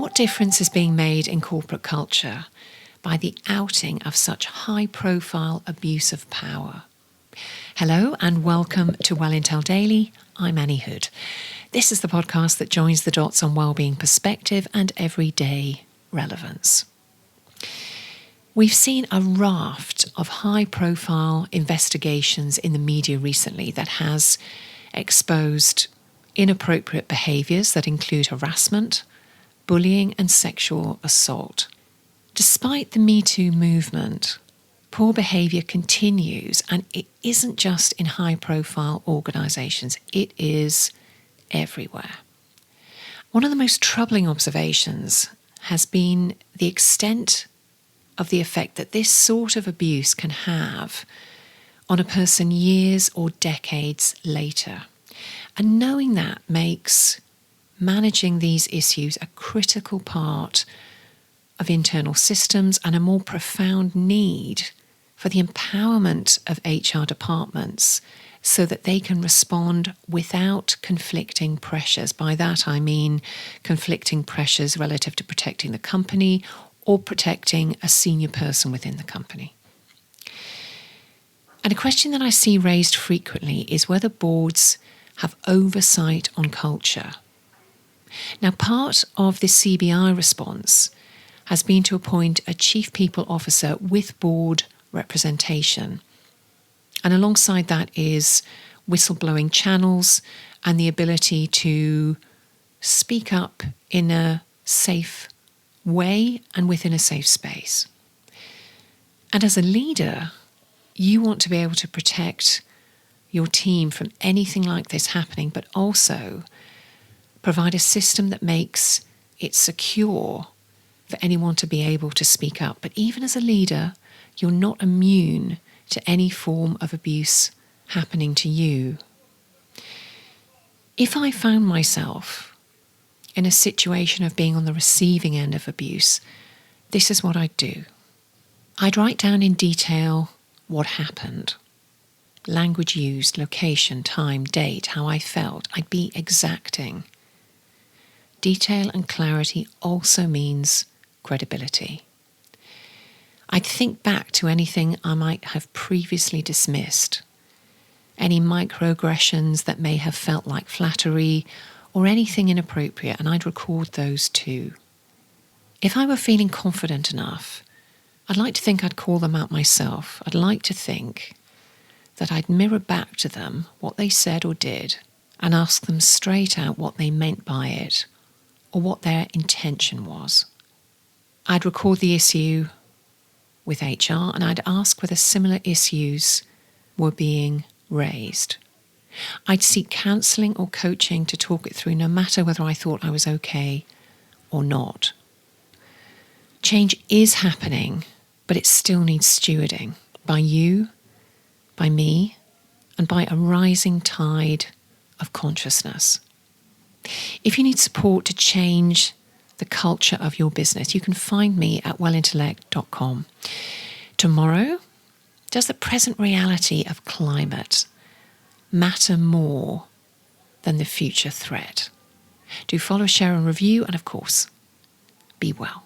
What difference is being made in corporate culture by the outing of such high-profile abuse of power? Hello and welcome to Well Intel Daily. I'm Annie Hood. This is the podcast that joins the dots on wellbeing perspective and everyday relevance. We've seen a raft of high-profile investigations in the media recently that has exposed inappropriate behaviours that include harassment, bullying and sexual assault. Despite the Me Too movement, poor behaviour continues, and it isn't just in high-profile organisations, it is everywhere. One of the most troubling observations has been the extent of the effect that this sort of abuse can have on a person years or decades later. And knowing that makes managing these issues a critical part of internal systems and a more profound need for the empowerment of HR departments so that they can respond without conflicting pressures. By that I mean conflicting pressures relative to protecting the company or protecting a senior person within the company. And a question that I see raised frequently is whether boards have oversight on culture. Now, part of the CBI response has been to appoint a Chief People Officer with board representation. And alongside that is whistleblowing channels and the ability to speak up in a safe way and within a safe space. And as a leader, you want to be able to protect your team from anything like this happening, but also provide a system that makes it secure for anyone to be able to speak up. But even as a leader, you're not immune to any form of abuse happening to you. If I found myself in a situation of being on the receiving end of abuse, this is what I'd do. I'd write down in detail what happened. Language used, location, time, date, how I felt. I'd be exacting. Detail and clarity also means credibility. I'd think back to anything I might have previously dismissed, any microaggressions that may have felt like flattery or anything inappropriate, and I'd record those too. If I were feeling confident enough, I'd like to think I'd call them out myself. I'd like to think that I'd mirror back to them what they said or did and ask them straight out what they meant by it or what their intention was. I'd record the issue with HR and I'd ask whether similar issues were being raised. I'd seek counselling or coaching to talk it through, no matter whether I thought I was okay or not. Change is happening, but it still needs stewarding by you, by me, and by a rising tide of consciousness. If you need support to change the culture of your business, you can find me at wellintellect.com. Tomorrow, does the present reality of climate matter more than the future threat? Do follow, share and review, and of course, be well.